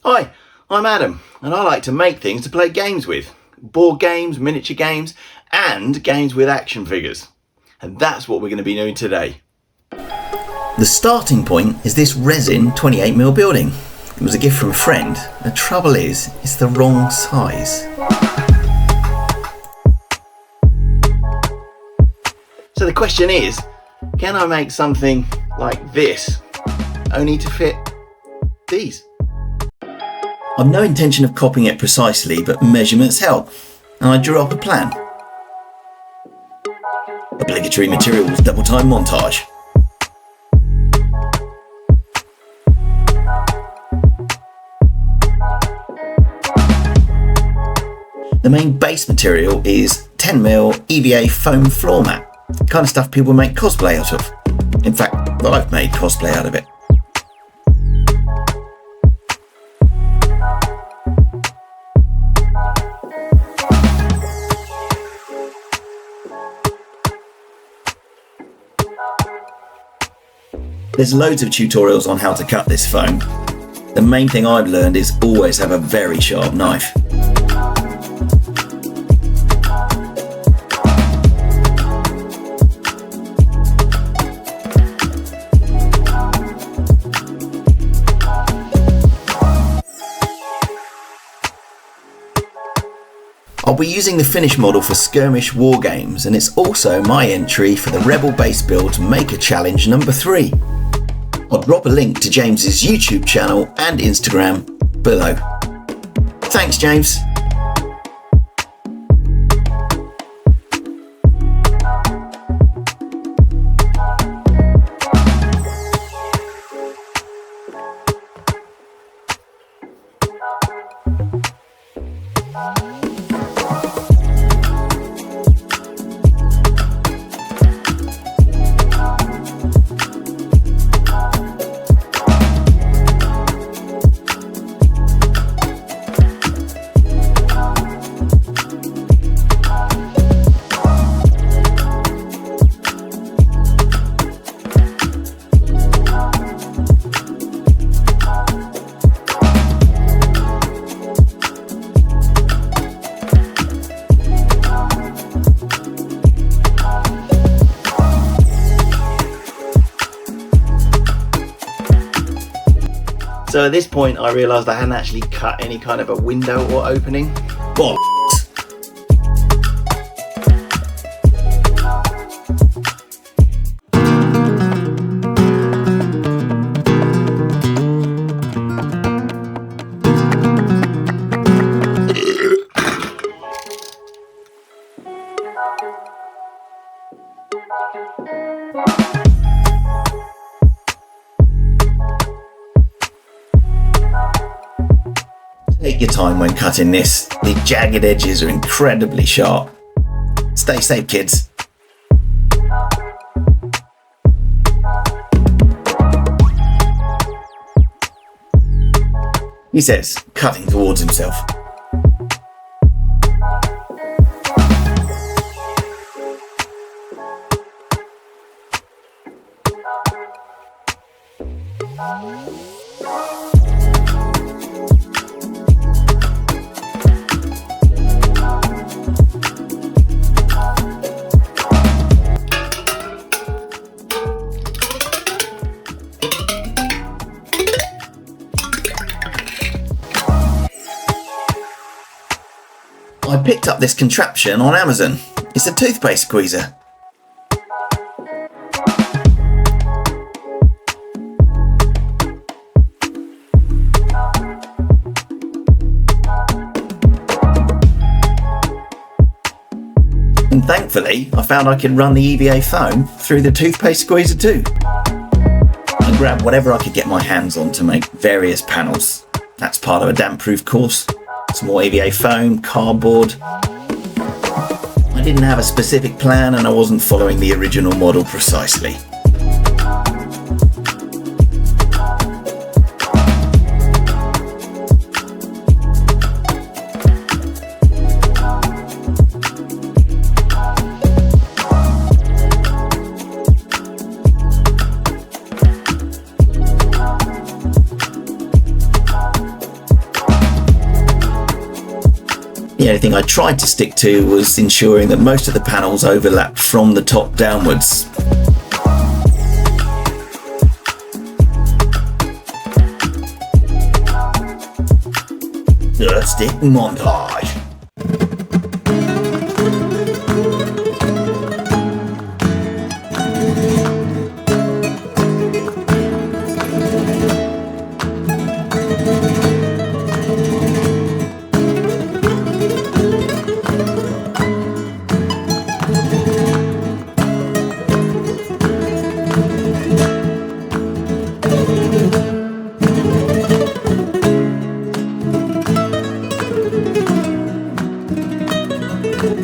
Hi, I'm Adam, and I like to make things to play games with. Board games, miniature games, and games with action figures. And that's what we're going to be doing today. The starting point is this resin 28mm building. It was a gift from a friend. The trouble is, it's the wrong size. So the question is, can I make something like this, only to fit these? I've no intention of copying it precisely, but measurements help, and I drew up a plan. Obligatory materials double time montage. The main base material is 10mm EVA foam floor mat, the kind of stuff people make cosplay out of. In fact, I've made cosplay out of it. There's loads of tutorials on how to cut this foam. The main thing I've learned is always have a very sharp knife. I'll be using the finished model for Skirmish Wargames, and it's also my entry for the Rebel Base Build Maker Challenge number 3. I'll drop a link to James's YouTube channel and Instagram below. Thanks, James. So at this point I realised I hadn't actually cut any kind of a window or opening. Bollocks! Take your time when cutting this. The jagged edges are incredibly sharp. Stay safe, kids. He says, cutting towards himself. I picked up this contraption on Amazon. It's a toothpaste squeezer. And thankfully, I found I could run the EVA foam through the toothpaste squeezer too. I grabbed whatever I could get my hands on to make various panels. That's part of a damp-proof course. Some more EVA foam, cardboard. I didn't have a specific plan and I wasn't following the original model precisely. The only thing I tried to stick to was ensuring that most of the panels overlapped from the top downwards. Stick montage.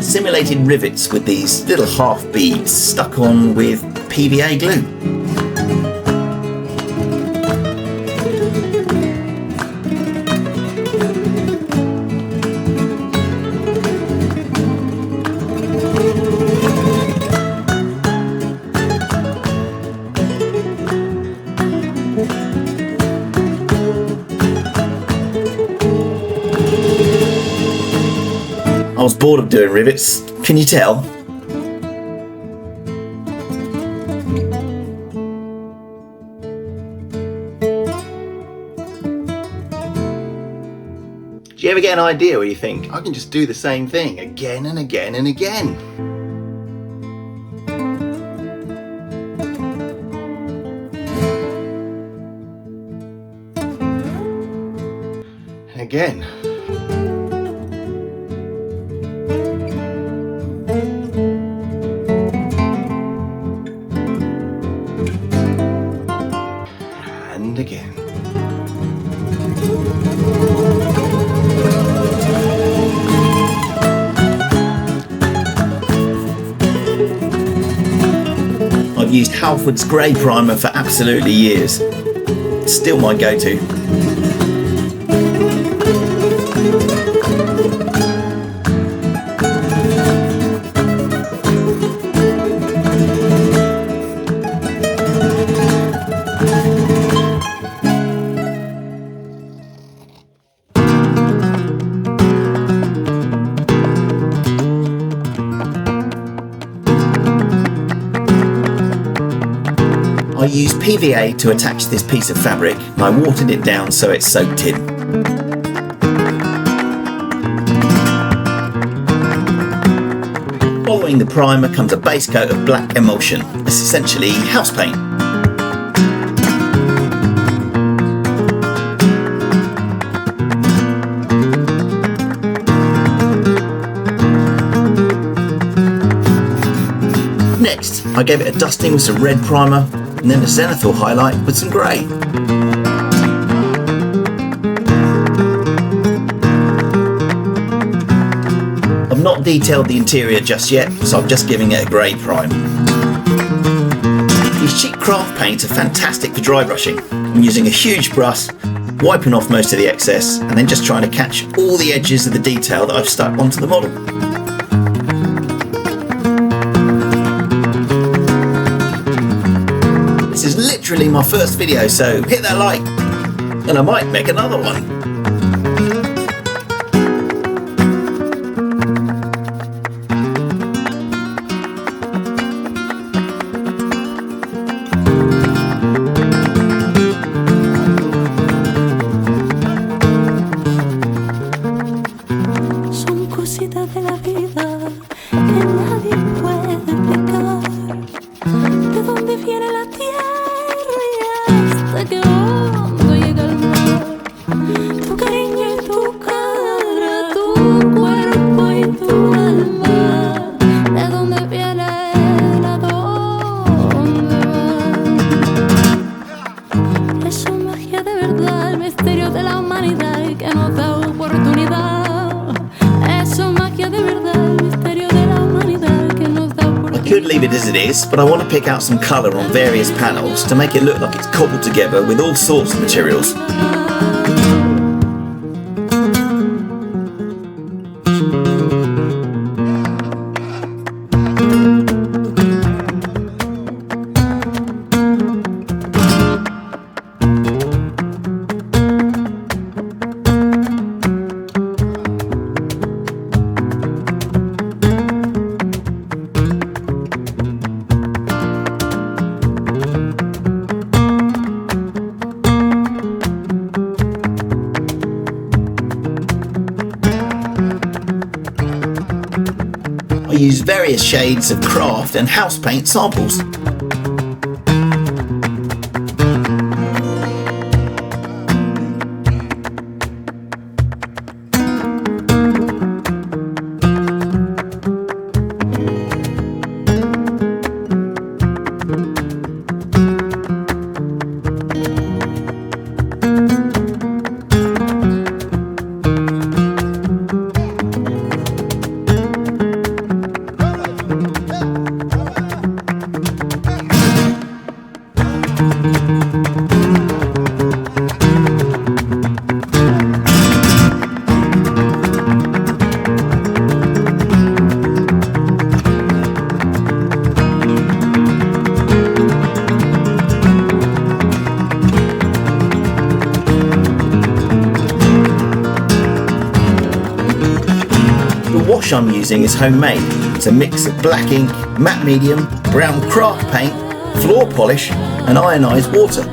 Simulated rivets with these little half beads stuck on with PVA glue. I was bored of doing rivets, can you tell? Do you ever get an idea where you think, I can just do the same thing again and again and again? Again. And again. I've used Halford's grey primer for absolutely years. It's still my go-to. I used PVA to attach this piece of fabric and I watered it down so it soaked in. Following the primer comes a base coat of black emulsion. It's essentially house paint. Next, I gave it a dusting with some red primer and then a zenithal highlight with some grey. I've not detailed the interior just yet, so I'm just giving it a grey prime. These cheap craft paints are fantastic for dry brushing. I'm using a huge brush, wiping off most of the excess, and then just trying to catch all the edges of the detail that I've stuck onto the model. This is literally my first video, so hit that like, and I might make another one. Son cositas de la vida que nadie puede explicar. De dónde viene la tierra y hasta qué hondo llega el mar. Tu cariño y tu cara, tu cuerpo y tu alma. De dónde viene, a dónde va. Es una magia de verdad, el misterio de la humanidad y que nos da oportunidad. I could leave it as it is, but I want to pick out some colour on various panels to make it look like it's cobbled together with all sorts of materials. various shades of craft and house paint samples. The wash I'm using is homemade. It's a mix of black ink, matte medium, brown craft paint, floor polish and ionised water.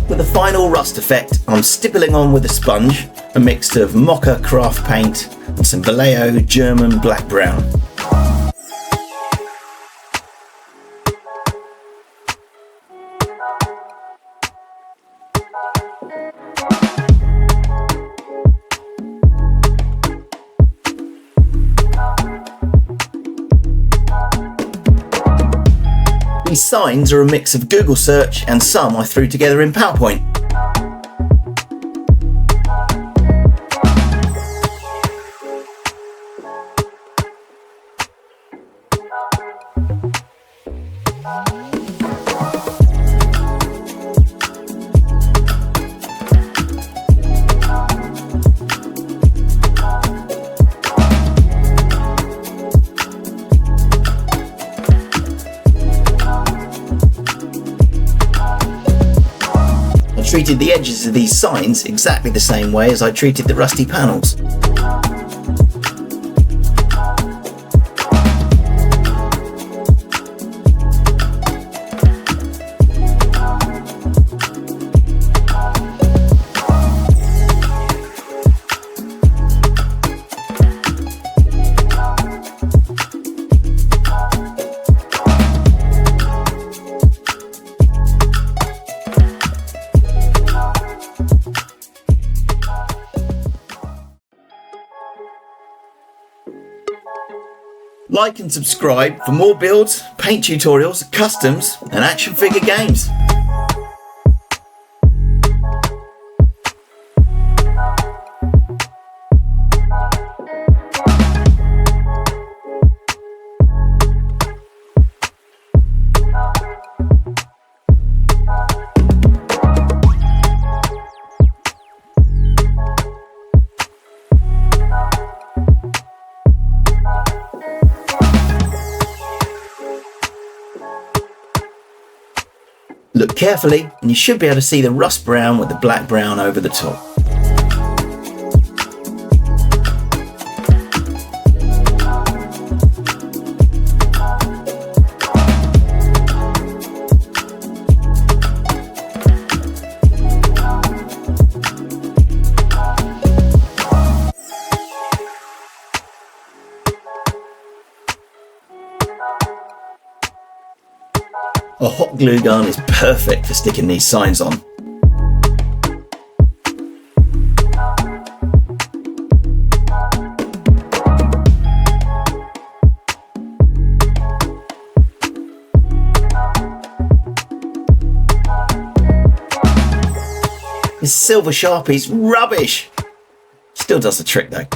For the final rust effect, I'm stippling on with a sponge, a mix of mocha craft paint and some Vallejo German black brown. These signs are a mix of Google search and some I threw together in PowerPoint. I treated the edges of these signs exactly the same way as I treated the rusty panels. Like and subscribe for more builds, paint tutorials, customs and action figure games. Look carefully and you should be able to see the rust brown with the black brown over the top. A hot glue gun is perfect for sticking these signs on. This silver Sharpie's rubbish. Still does the trick though.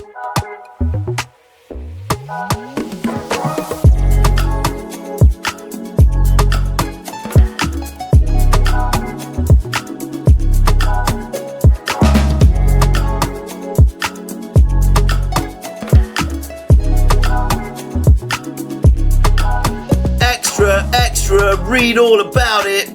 Extra, read all about it.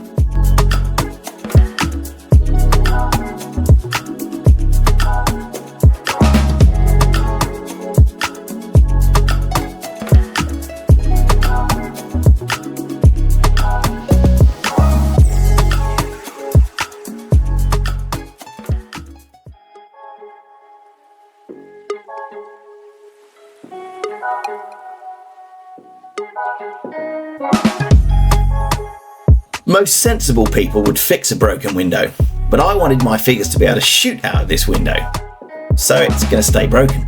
Most sensible people would fix a broken window, but I wanted my figures to be able to shoot out of this window, so it's going to stay broken.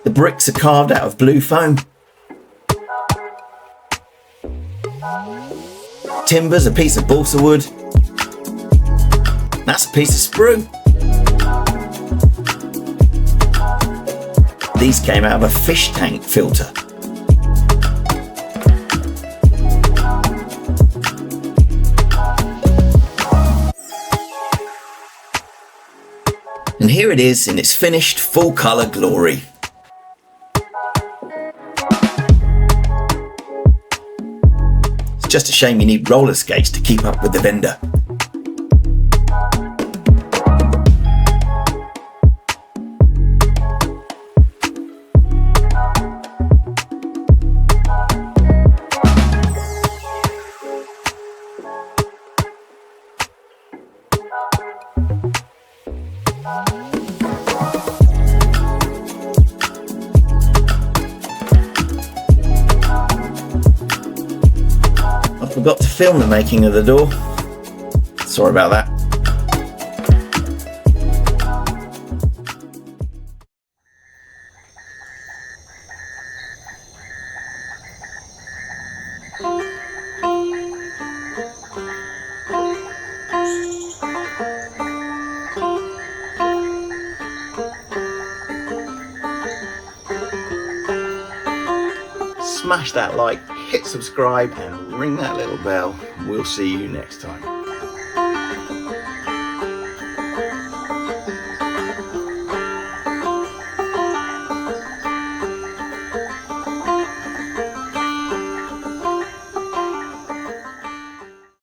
The bricks are carved out of blue foam. Timber's a piece of balsa wood. That's a piece of sprue. These came out of a fish tank filter. And here it is in its finished full colour glory. Just a shame you need roller skates to keep up with the vendor. I forgot to film the making of the door. Sorry about that. Smash that like, hit subscribe and ring that little bell. We'll see you next time.